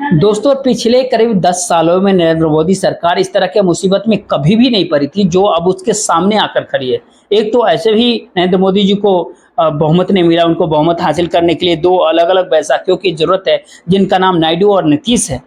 दोस्तों, पिछले करीब 10 सालों में नरेंद्र मोदी सरकार इस तरह के मुसीबत में कभी भी नहीं पड़ी थी, जो अब उसके सामने आकर खड़ी है। एक तो ऐसे भी नरेंद्र मोदी जी को बहुमत नहीं मिला, उनको बहुमत हासिल करने के लिए 2 अलग-अलग बैसाखियों की ज़रूरत है, जिनका नाम नायडू और नीतीश है।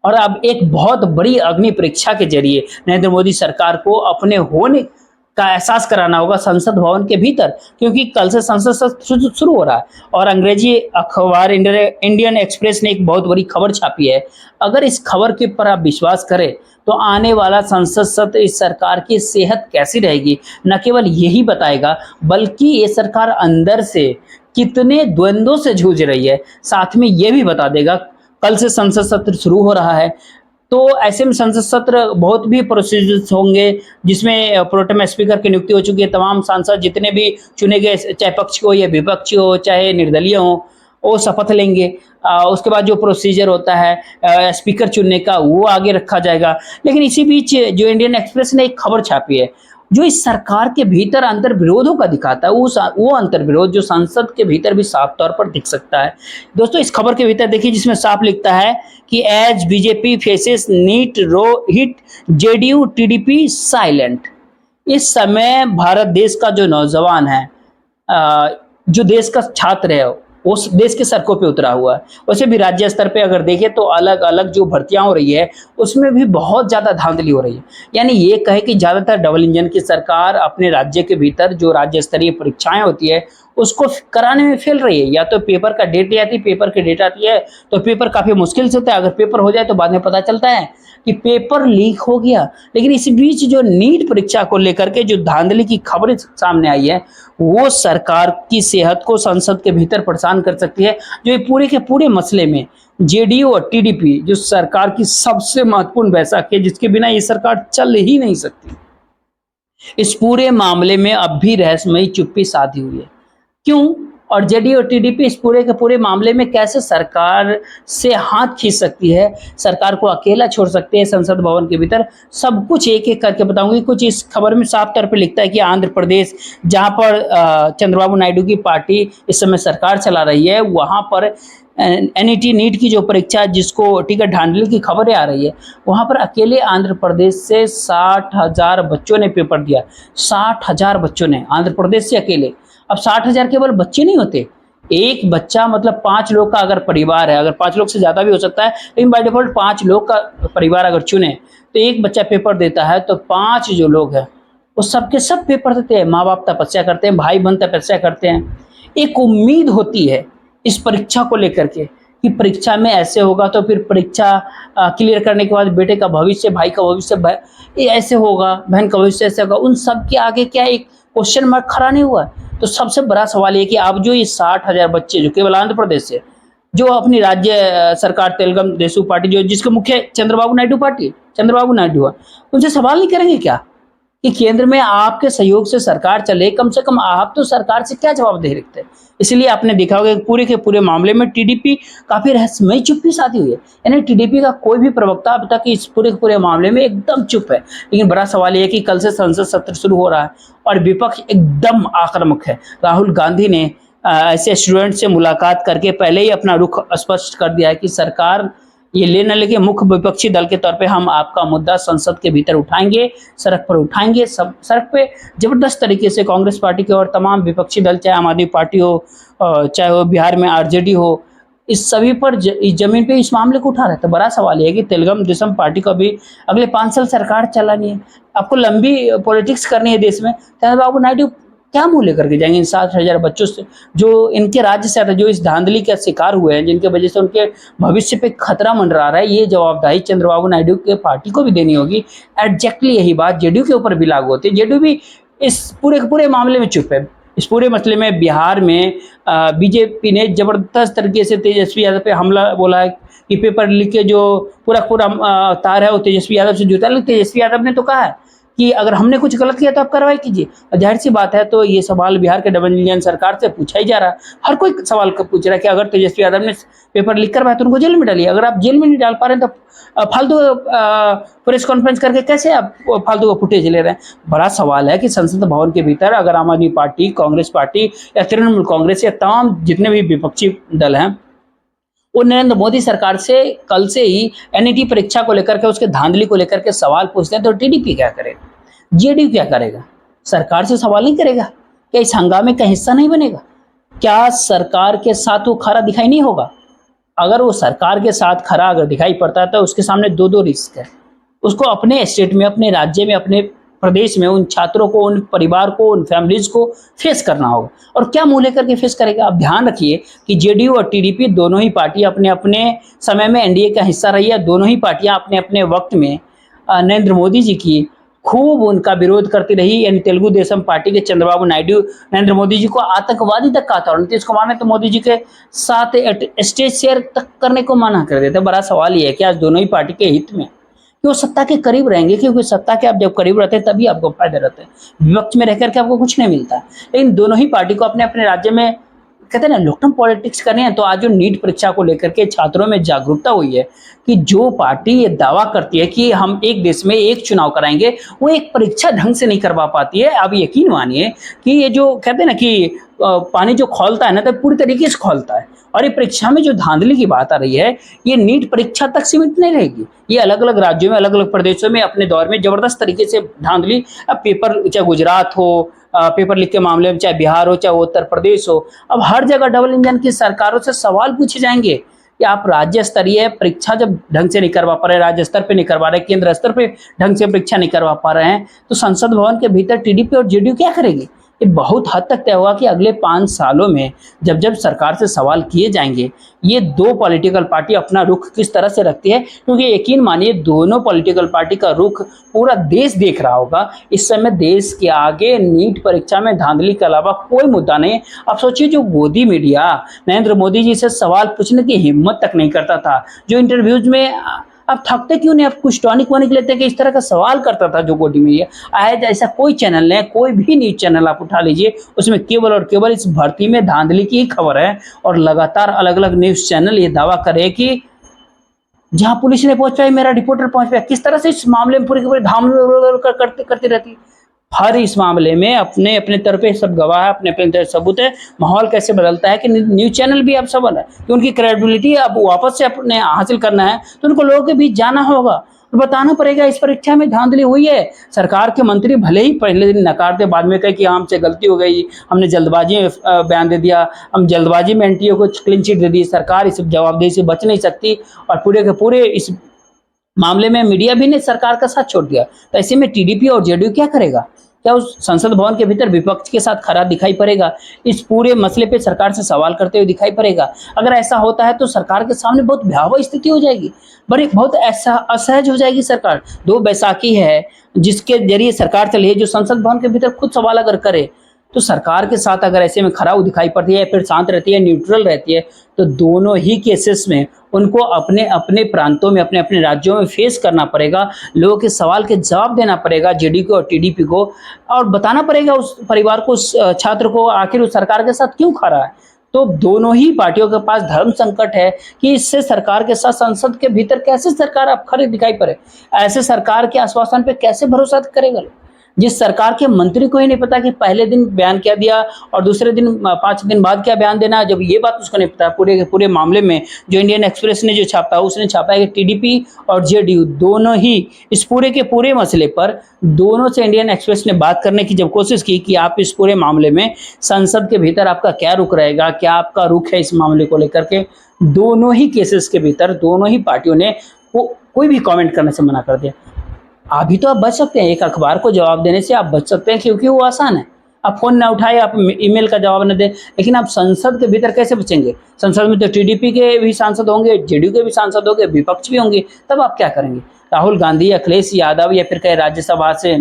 और अब एक बहुत बड़ी अग्नि परीक्षा के ज़रिए नरेंद्र मोदी सरकार को अपने होने का एहसास कराना होगा संसद भवन के भीतर, क्योंकि कल से संसद सत्र शुरू हो रहा है। और अंग्रेजी अखबार इंडियन एक्सप्रेस ने एक बहुत बड़ी खबर छापी है। अगर इस खबर के ऊपर आप विश्वास करें तो आने वाला संसद सत्र इस सरकार की सेहत कैसी रहेगी न केवल यही बताएगा, बल्कि ये सरकार अंदर से कितने द्वंद्वों से जूझ रही है, साथ में ये भी बता देगा। कल से संसद सत्र शुरू हो रहा है, तो ऐसे में संसद सत्र बहुत भी प्रोसीजर्स होंगे, जिसमें प्रोटेम स्पीकर की नियुक्ति हो चुकी है। तमाम सांसद जितने भी चुने गए, चाहे पक्ष हो या विपक्ष हो, चाहे निर्दलीय हो, वो शपथ लेंगे। उसके बाद जो प्रोसीजर होता है स्पीकर चुनने का, वो आगे रखा जाएगा। लेकिन इसी बीच जो इंडियन एक्सप्रेस ने एक खबर छापी है, जो इस सरकार के भीतर अंतर विरोधों का दिखाता है, वो अंतर विरोध जो संसद के भीतर भी साफ तौर पर दिख सकता है। दोस्तों, इस खबर के भीतर देखिए, जिसमें साफ लिखता है कि एज बीजेपी फेसेस नीट रो हिट, जेडीयू टीडीपी साइलेंट। इस समय भारत देश का जो नौजवान है, जो देश का छात्र है, उस देश के सड़कों पे उतरा हुआ है। वैसे भी राज्य स्तर पे अगर देखें तो अलग अलग जो भर्तियां हो रही है, उसमें भी बहुत ज़्यादा धांधली हो रही है। यानी ये कहे कि ज़्यादातर डबल इंजन की सरकार अपने राज्य के भीतर जो राज्य स्तरीय परीक्षाएं होती है, उसको कराने में फेल रही है। या तो पेपर का डेट आती है, पेपर की डेट आती है तो पेपर काफ़ी मुश्किल से होता है। अगर पेपर हो जाए तो बाद में पता चलता है कि पेपर लीक हो गया। लेकिन इस बीच जो नीट परीक्षा को लेकर के जो धांधली की खबरें सामने आई है, वो सरकार की सेहत को संसद के भीतर परेशान कर सकती है। जो ये पूरे के पूरे मसले में जेडीयू और टीडीपी, जो सरकार की सबसे महत्वपूर्ण बैसाखी है, जिसके बिना ये सरकार चल ही नहीं सकती, इस पूरे मामले में अब भी रहस्यमयी चुप्पी साधी हुई है। क्यों? और जेडीयू और टीडीपी इस पूरे के पूरे मामले में कैसे सरकार से हाथ खींच सकती है, सरकार को अकेला छोड़ सकती है संसद भवन के भीतर, सब कुछ एक एक करके बताऊंगी। कुछ इस खबर में साफ तौर पे लिखता है कि आंध्र प्रदेश, जहां पर चंद्रबाबू नायडू की पार्टी इस समय सरकार चला रही है, वहां पर एनईटी नीट की जो परीक्षा, जिसको टिकट धांधली की खबरें आ रही है, वहां पर अकेले आंध्र प्रदेश से 60,000 बच्चों ने पेपर दिया। 60,000 बच्चों ने, आंध्र प्रदेश से अकेले। अब 60,000 केवल बच्चे नहीं होते, एक बच्चा मतलब 5 लोग का अगर परिवार है, अगर 5 लोग से ज़्यादा भी हो सकता है, लेकिन बाय डिफॉल्ट 5 लोग का परिवार अगर चुने तो एक बच्चा पेपर देता है, तो 5 जो लोग हैं वो सबके सब पेपर देते हैं। माँ बाप तपस्या करते हैं, भाई बहन तपस्या करते हैं। एक उम्मीद होती है इस परीक्षा को लेकर के कि परीक्षा में ऐसे होगा, तो फिर परीक्षा क्लियर करने के बाद बेटे का भविष्य, भाई का भविष्य ये ऐसे होगा, बहन का भविष्य ऐसे होगा। उन सब के आगे क्या एक क्वेश्चन मार्क खड़ा नहीं हुआ। तो सबसे बड़ा सवाल ये कि अब जो ये 60,000 बच्चे जो केवल आंध्र प्रदेश से, जो अपनी राज्य सरकार तेलुगु देशम पार्टी, जो जिसके मुख्य चंद्रबाबू नायडू पार्टी, चंद्रबाबू नायडू है, उनसे सवाल नहीं करेंगे क्या कि केंद्र में आपके सहयोग से सरकार चले, कम से कम आप तो सरकार से क्या जवाबदेही रखते हैं। इसलिए आपने देखा होगा कि पूरे के पूरे मामले में टीडीपी काफी रहस्यमयी चुप्पी साधी हुई है। यानी टीडीपी का कोई भी प्रवक्ता अब तक इस पूरे के पूरे मामले में एकदम चुप है। लेकिन बड़ा सवाल यह है कि कल से संसद सत्र शुरू हो रहा है और विपक्ष एकदम आक्रामक है। राहुल गांधी ने ऐसे स्टूडेंट से मुलाकात करके पहले ही अपना रुख स्पष्ट कर दिया है कि सरकार ये ले न लेके, मुख्य विपक्षी दल के तौर पे हम आपका मुद्दा संसद के भीतर उठाएंगे, सड़क पर उठाएंगे। सब सड़क पे जबरदस्त तरीके से कांग्रेस पार्टी के और तमाम विपक्षी दल, चाहे आम आदमी पार्टी हो, चाहे वो बिहार में आरजेडी हो, इस सभी पर जमीन पे इस मामले को उठा रहे। तो बड़ा सवाल ये है कि तेलुगु देशम पार्टी को भी अगले 5 साल सरकार चलानी है, आपको लंबी पॉलिटिक्स करनी है देश में। चंद्रबाबू नायडू क्या मुंह लेकर के जाएंगे इन 60,000 बच्चों से, जो इनके राज्य से आते, जो इस धांधली का शिकार हुए हैं, जिनके वजह से उनके भविष्य पे खतरा मंडरा रहा है। ये जवाबदारी चंद्रबाबू नायडू के पार्टी को भी देनी होगी। एग्जैक्टली यही बात जेडीयू के ऊपर भी लागू होती है। जेडीयू भी इस पूरे के पूरे मामले में चुप है। इस पूरे मसले में बिहार में बीजेपी ने जबरदस्त तरीके से तेजस्वी यादव पे हमला बोला है कि पेपर लीक के जो पूरा तार है वो तेजस्वी यादव से जुटा। लेकिन तेजस्वी यादव ने तो कहा है कि अगर हमने कुछ गलत किया तो आप कार्रवाई कीजिए। और जाहिर सी बात है, तो ये सवाल बिहार के डबल इंजन सरकार से पूछा ही जा रहा है। हर कोई सवाल पूछ रहा है कि अगर तेजस्वी यादव ने पेपर लीक करवाया तो उनको जेल में डालिए। अगर आप जेल में नहीं डाल पा रहे हैं तो फालतू प्रेस कॉन्फ्रेंस करके कैसे आप फालतू का फुटेज ले रहे हैं। बड़ा सवाल है कि संसद भवन के भीतर अगर आम आदमी पार्टी, कांग्रेस पार्टी या तृणमूल कांग्रेस या तमाम जितने भी विपक्षी दल हैं, वो नरेंद्र मोदी सरकार से कल से ही एनईटी परीक्षा को लेकर के, उसके धांधली को लेकर के सवाल पूछते हैं, तो टीडीपी क्या करेगा, जेडीयू क्या करेगा? सरकार से सवाल नहीं करेगा? क्या इस हंगामे का हिस्सा नहीं बनेगा? क्या सरकार के साथ वो खरा दिखाई नहीं होगा? अगर वो सरकार के साथ खरा अगर दिखाई पड़ता है तो उसके सामने दो दो रिस्क है। उसको अपने स्टेट में, अपने राज्य में, अपने प्रदेश में उन छात्रों को, उन परिवार को, उन फैमिलीज को फेस करना होगा। और क्या मुंह लेकर के फेस करेगा? आप ध्यान रखिए कि जेडीयू और टीडीपी दोनों ही पार्टी अपने अपने समय में एनडीए का हिस्सा रही है। दोनों ही पार्टियां अपने अपने वक्त में नरेंद्र मोदी जी की खूब उनका विरोध करती रही। यानी तेलुगु देशम पार्टी के चंद्रबाबू नायडू नरेंद्र मोदी जी को आतंकवादी तक कहा था, और नीतीश कुमार ने तो मोदी जी के साथ स्टेज शेयर तक करने को मना कर देते। बड़ा सवाल ये है कि आज दोनों ही पार्टी के हित में कि वो सत्ता के करीब रहेंगे, क्योंकि सत्ता के आप जब करीब रहते हैं तभी आपको फायदे रहते हैं। विपक्ष में रह करके आपको कुछ नहीं मिलता है। लेकिन दोनों ही पार्टी को अपने अपने राज्य में, कहते हैं ना, लॉन्ग टर्म पॉलिटिक्स करनी है। तो आज जो नीट परीक्षा को लेकर के छात्रों में जागरूकता हुई है कि जो पार्टी ये दावा करती है कि हम एक देश में एक चुनाव कराएंगे, वो एक परीक्षा ढंग से नहीं करवा पाती है। आप यकीन मानिए कि ये जो कहते हैं ना कि पानी जो खौलता है ना, तो पूरी तरीके से खौलता है। और ये परीक्षा में जो धांधली की बात आ रही है, ये नीट परीक्षा तक सीमित नहीं रहेगी। ये अलग अलग राज्यों में, अलग अलग प्रदेशों में अपने दौर में जबरदस्त तरीके से धांधली, अब पेपर चाहे गुजरात हो, पेपर लीक के मामले में चाहे बिहार हो, चाहे उत्तर प्रदेश हो, अब हर जगह डबल इंजन की सरकारों से सवाल पूछे जाएंगे कि आप राज्य स्तरीय परीक्षा जब ढंग से नहीं करवा पा रहे, राज्य स्तर पे नहीं करवा रहे, केंद्र स्तर पे ढंग से परीक्षा नहीं करवा पा रहे हैं, तो संसद भवन के भीतर टीडीपी और जेडीयू क्या करेगी? ये बहुत हद तक तय होगा कि अगले 5 सालों में जब जब सरकार से सवाल किए जाएंगे, ये दो पॉलिटिकल पार्टी अपना रुख किस तरह से रखती है। क्योंकि यकीन मानिए दोनों पॉलिटिकल पार्टी का रुख पूरा देश देख रहा होगा। इस समय देश के आगे नीट परीक्षा में धांधली के अलावा कोई मुद्दा नहीं। आप सोचिए, जो गोदी मीडिया नरेंद्र मोदी जी से सवाल पूछने की हिम्मत तक नहीं करता था, जो इंटरव्यूज में आप थकते क्यों नहीं, आप कुछ टॉनिक वानिक लेते कि इस तरह का सवाल करता था जो गोदी मीडिया, आज ऐसा कोई चैनल नहीं, कोई भी न्यूज चैनल आप उठा लीजिए, उसमें केवल और केवल इस भर्ती में धांधली की ही खबर है। और लगातार अलग अलग न्यूज चैनल ये दावा करे कि जहां पुलिस ने पहुंच पाई, मेरा रिपोर्टर पहुंच पाया। किस तरह से इस मामले में पूरी की पूरी धाम करती रहती। हर इस मामले में अपने अपने तरफ पे सब गवाह है, अपने अपने तरफ सबूत है। माहौल कैसे बदलता है कि न्यूज चैनल भी अब सबल है कि उनकी क्रेडिबिलिटी अब वापस से अपने हासिल करना है, तो उनको लोगों के बीच जाना होगा और बताना पड़ेगा इस परीक्षा में धांधली हुई है। सरकार के मंत्री भले ही पहले दिन नकार दे, बाद में कहे कि हमसे गलती हो गई, हमने जल्दबाजी में बयान दे दिया, हम जल्दबाजी में एनटीए को क्लीन चिट दे दी, सरकार इस जवाबदेही से बच नहीं सकती। और पूरे के पूरे इस मामले में मीडिया भी ने सरकार का साथ छोड़ दिया। तो ऐसे में टीडीपी और जेडीयू क्या करेगा? क्या उस संसद भवन के भीतर विपक्ष के साथ खड़ा दिखाई पड़ेगा? इस पूरे मसले पे सरकार से सवाल करते हुए दिखाई पड़ेगा? अगर ऐसा होता है तो सरकार के सामने बहुत भयावह स्थिति हो जाएगी, बड़ी बहुत ऐसा असहज हो जाएगी सरकार। 2 बैसाखी है जिसके जरिए सरकार चली है, जो संसद भवन के भीतर खुद सवाल अगर करे, तो सरकार के साथ अगर ऐसे में खड़ा दिखाई पड़ती है, फिर शांत रहती है, न्यूट्रल रहती है, तो दोनों ही केसेस में उनको अपने अपने प्रांतों में, अपने अपने राज्यों में फेस करना पड़ेगा। लोगों के सवाल के जवाब देना पड़ेगा जेडीयू को और टीडीपी को, और बताना पड़ेगा उस परिवार को, उस छात्र को, आखिर उस सरकार के साथ क्यों खड़ा है। तो दोनों ही पार्टियों के पास धर्म संकट है कि इससे सरकार के साथ संसद के भीतर कैसे सरकार अब खड़े दिखाई पड़े। ऐसे सरकार के आश्वासन पे कैसे भरोसा करेगा जिस सरकार के मंत्री को ही नहीं पता कि पहले दिन बयान क्या दिया और दूसरे दिन 5 दिन बाद क्या बयान देना। जब ये बात उसको नहीं पता, पूरे के पूरे मामले में जो इंडियन एक्सप्रेस ने जो छापा, उसने छापा है कि टीडीपी और जेडीयू दोनों ही इस पूरे के पूरे मसले पर, दोनों से इंडियन एक्सप्रेस ने बात करने की जब कोशिश की कि आप इस पूरे मामले में संसद के भीतर आपका क्या रुख रहेगा, क्या आपका रुख है इस मामले को लेकर के, दोनों ही केसेस के भीतर दोनों ही पार्टियों ने कोई भी कमेंट करने से मना कर दिया। अभी तो आप बच सकते हैं, एक अखबार को जवाब देने से आप बच सकते हैं क्योंकि वो आसान है। आप फोन ना उठाए, आप ईमेल का जवाब न दें, लेकिन आप संसद के भीतर कैसे बचेंगे? संसद में तो टीडीपी के भी सांसद होंगे, जेडीयू के भी सांसद होंगे, विपक्ष भी होंगे, तब आप क्या करेंगे? राहुल गांधी, अखिलेश यादव या फिर कहे राज्यसभा से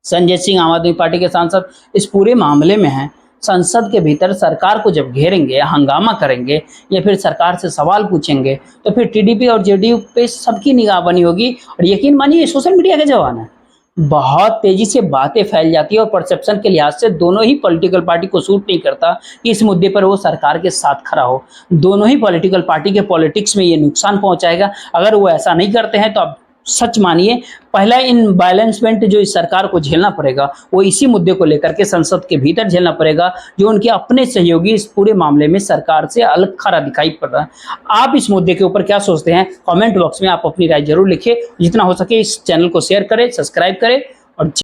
संजय सिंह आम आदमी पार्टी के सांसद इस पूरे मामले में हैं। संसद के भीतर सरकार को जब घेरेंगे, हंगामा करेंगे या फिर सरकार से सवाल पूछेंगे, तो फिर टीडीपी और जेडीयू पे सबकी निगाह बनी होगी। और यकीन मानिए सोशल मीडिया का जमाना है, बहुत तेजी से बातें फैल जाती है और परसेप्शन के लिहाज से दोनों ही पॉलिटिकल पार्टी को सूट नहीं करता कि इस मुद्दे पर वो सरकार के साथ खड़ा हो। दोनों ही पॉलिटिकल पार्टी के पॉलिटिक्स में ये नुकसान पहुंचाएगा। अगर वो ऐसा नहीं करते हैं तो अब सच मानिए पहला इम्बैलेंसमेंट जो इस सरकार को झेलना पड़ेगा वो इसी मुद्दे को लेकर के संसद के भीतर झेलना पड़ेगा, जो उनके अपने सहयोगी इस पूरे मामले में सरकार से अलग खरा दिखाई पड़ रहा है। आप इस मुद्दे के ऊपर क्या सोचते हैं, कमेंट बॉक्स में आप अपनी राय जरूर लिखिए। जितना हो सके इस चैनल को शेयर करें, सब्सक्राइब करें और